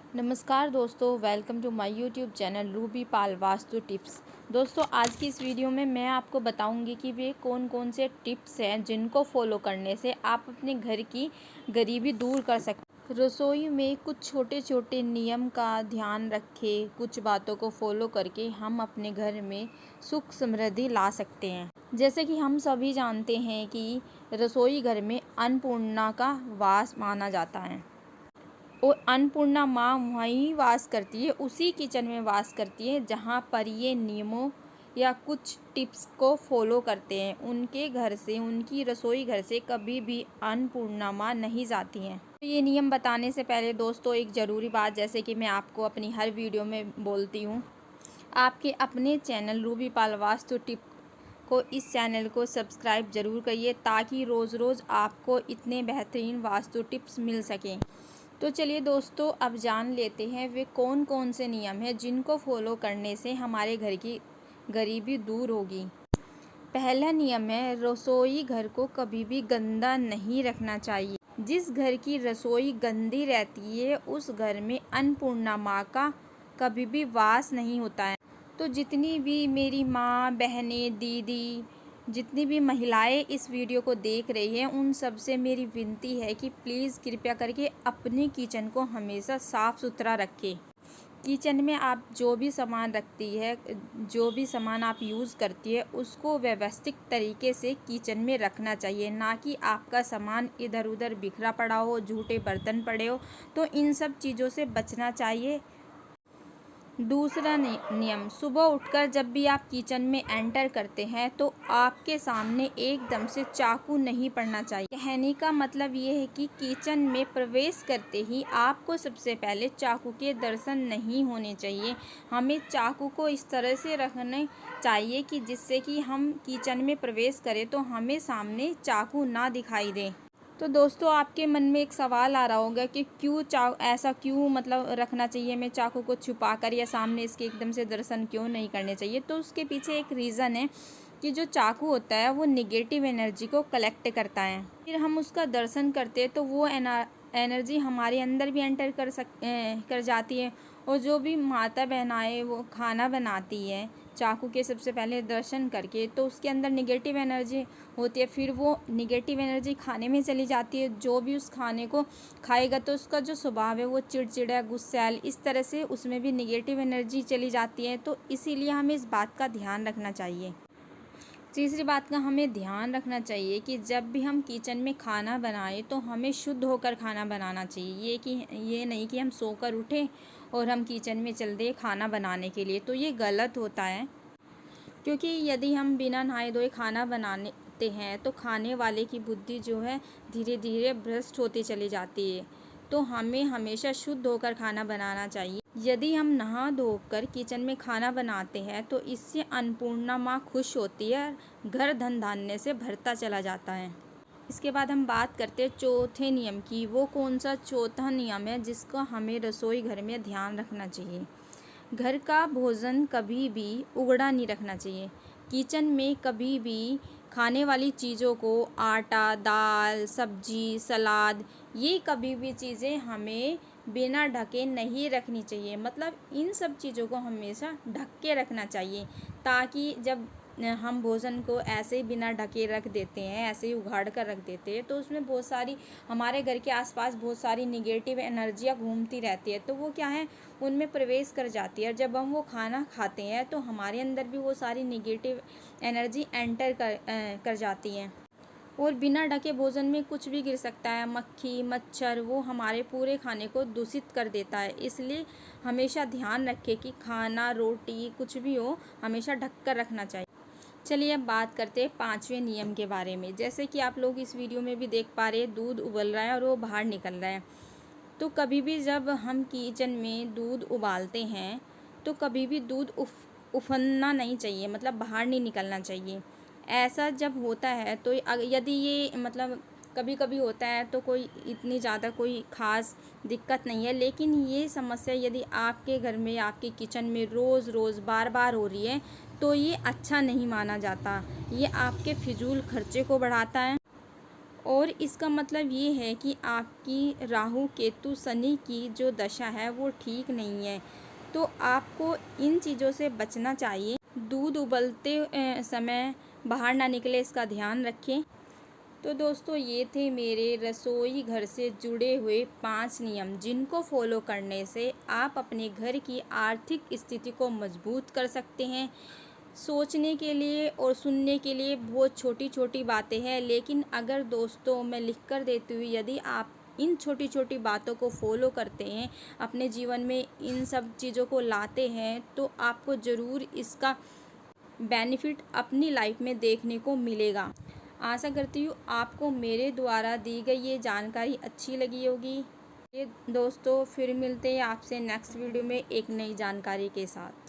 नमस्कार दोस्तों, welcome to my YouTube channel Ruby Pal Vastu tips. दोस्तों, आज की इस वीडियो में मैं आपको बताऊंगी कि वे कौन कौन से टिप्स हैं जिनको फॉलो करने से आप अपने घर की गरीबी दूर कर सकते हैं। रसोई में कुछ छोटे छोटे नियम का ध्यान रखें, कुछ बातों को फॉलो करके हम अपने घर में सुख समृद्धि ला सकते हैं। जैसे कि हम सभी जानते हैं कि रसोई घर में अन्नपूर्णा का वास माना जाता है और अन्नपूर्णा माँ वहीं वास करती है, उसी किचन में वास करती है जहाँ पर ये नियमों या कुछ टिप्स को फॉलो करते हैं। उनके घर से, उनकी रसोई घर से कभी भी अन्नपूर्णा माँ नहीं जाती हैं। तो ये नियम बताने से पहले दोस्तों एक ज़रूरी बात, जैसे कि मैं आपको अपनी हर वीडियो में बोलती हूँ, आपके अपने चैनल रूबी पाल वास्तु टिप को, इस चैनल को सब्सक्राइब ज़रूर करिए ताकि रोज़ रोज़ आपको इतने बेहतरीन वास्तु टिप्स मिल सकें। तो चलिए दोस्तों, अब जान लेते हैं वे कौन कौन से नियम हैं जिनको फॉलो करने से हमारे घर की गरीबी दूर होगी। पहला नियम है, रसोई घर को कभी भी गंदा नहीं रखना चाहिए। जिस घर की रसोई गंदी रहती है उस घर में अन्नपूर्णा माँ का कभी भी वास नहीं होता है। तो जितनी भी मेरी माँ, बहनें, दीदी, जितनी भी महिलाएं इस वीडियो को देख रही हैं, उन सब से मेरी विनती है कि प्लीज़ कृपया करके अपने किचन को हमेशा साफ़ सुथरा रखें। किचन में आप जो भी सामान रखती है, जो भी सामान आप यूज़ करती है, उसको व्यवस्थित तरीके से किचन में रखना चाहिए, ना कि आपका सामान इधर उधर बिखरा पड़ा हो, झूठे बर्तन पड़े हो। तो इन सब चीज़ों से बचना चाहिए। दूसरा नियम, सुबह उठकर जब भी आप किचन में एंटर करते हैं तो आपके सामने एकदम से चाकू नहीं पड़ना चाहिए। कहने का मतलब ये है कि किचन में प्रवेश करते ही आपको सबसे पहले चाकू के दर्शन नहीं होने चाहिए। हमें चाकू को इस तरह से रखना चाहिए कि जिससे कि हम किचन में प्रवेश करें तो हमें सामने चाकू ना दिखाई दे। तो दोस्तों, आपके मन में एक सवाल आ रहा होगा कि ऐसा क्यों मतलब रखना चाहिए, मैं चाकू को छुपाकर या सामने इसके एकदम से दर्शन क्यों नहीं करने चाहिए। तो उसके पीछे एक रीज़न है कि जो चाकू होता है वो निगेटिव एनर्जी को कलेक्ट करता है। फिर हम उसका दर्शन करते हैं तो वो एनर्जी हमारे अंदर भी एंटर कर जाती है। और जो भी माता बहनाएँ वो खाना बनाती है चाकू के सबसे पहले दर्शन करके, तो उसके अंदर निगेटिव एनर्जी होती है। फिर वो निगेटिव एनर्जी खाने में चली जाती है। जो भी उस खाने को खाएगा तो उसका जो स्वभाव है वो चिड़चिड़ा, गुस्सैल, इस तरह से उसमें भी निगेटिव एनर्जी चली जाती है। तो इसीलिए हमें इस बात का ध्यान रखना चाहिए। तीसरी बात का हमें ध्यान रखना चाहिए कि जब भी हम किचन में खाना बनाएं तो हमें शुद्ध होकर खाना बनाना चाहिए। ये नहीं कि हम सोकर उठें और हम किचन में चल दें खाना बनाने के लिए, तो ये गलत होता है। क्योंकि यदि हम बिना नहाए धोए खाना बनाते हैं तो खाने वाले की बुद्धि जो है धीरे धीरे भ्रष्ट होती चली जाती है। तो हमें हमेशा शुद्ध होकर खाना बनाना चाहिए। यदि हम नहा धोकर किचन में खाना बनाते हैं तो इससे अन्नपूर्णा माँ खुश होती है, घर धन धान्य से भरता चला जाता है। इसके बाद हम बात करते हैं चौथे नियम की। वो कौन सा चौथा नियम है जिसका हमें रसोई घर में ध्यान रखना चाहिए। घर का भोजन कभी भी उगड़ा नहीं रखना चाहिए। किचन में कभी भी खाने वाली चीज़ों को, आटा, दाल, सब्जी, सलाद, ये कभी भी चीज़ें हमें बिना ढके नहीं रखनी चाहिए। मतलब इन सब चीज़ों को हमेशा ढक के रखना चाहिए, ताकि जब हम भोजन को ऐसे ही बिना ढके रख देते हैं, ऐसे ही उघाड़ कर रख देते हैं, तो उसमें बहुत सारी, हमारे घर के आसपास बहुत सारी निगेटिव एनर्जियाँ घूमती रहती है। तो वो क्या है, उनमें प्रवेश कर जाती है। और जब हम वो खाना खाते हैं तो हमारे अंदर भी वो सारी निगेटिव एनर्जी एंटर कर जाती हैं। और बिना ढके भोजन में कुछ भी गिर सकता है, मक्खी, मच्छर, वो हमारे पूरे खाने को दूषित कर देता है। इसलिए हमेशा ध्यान रखें कि खाना, रोटी, कुछ भी हो, हमेशा ढक कर रखना चाहिए। चलिए अब बात करते हैं पाँचवें नियम के बारे में। जैसे कि आप लोग इस वीडियो में भी देख पा रहे हैं, दूध उबल रहा है और वो बाहर निकल रहा है। तो कभी भी जब हम किचन में दूध उबालते हैं तो कभी भी दूध उफनना नहीं चाहिए, मतलब बाहर नहीं निकलना चाहिए। ऐसा जब होता है तो यदि ये मतलब कभी कभी होता है तो कोई इतनी ज़्यादा कोई ख़ास दिक्कत नहीं है। लेकिन ये समस्या यदि आपके घर में, आपके किचन में रोज़ रोज़ बार बार हो रही है तो ये अच्छा नहीं माना जाता। ये आपके फिजूल खर्चे को बढ़ाता है और इसका मतलब ये है कि आपकी राहु केतु शनि की जो दशा है वो ठीक नहीं है, तो आपको इन चीज़ों से बचना चाहिए। दूध उबलते समय बाहर ना निकले, इसका ध्यान रखें। तो दोस्तों ये थे मेरे रसोई घर से जुड़े हुए 5 नियम, जिनको फॉलो करने से आप अपने घर की आर्थिक स्थिति को मजबूत कर सकते हैं। सोचने के लिए और सुनने के लिए बहुत छोटी छोटी बातें हैं, लेकिन अगर दोस्तों मैं लिख कर देती हूँ, यदि आप इन छोटी छोटी बातों को फॉलो करते हैं, अपने जीवन में इन सब चीज़ों को लाते हैं, तो आपको ज़रूर इसका बेनिफिट अपनी लाइफ में देखने को मिलेगा। आशा करती हूँ आपको मेरे द्वारा दी गई ये जानकारी अच्छी लगी होगी। ये दोस्तों फिर मिलते हैं आपसे नेक्स्ट वीडियो में एक नई जानकारी के साथ।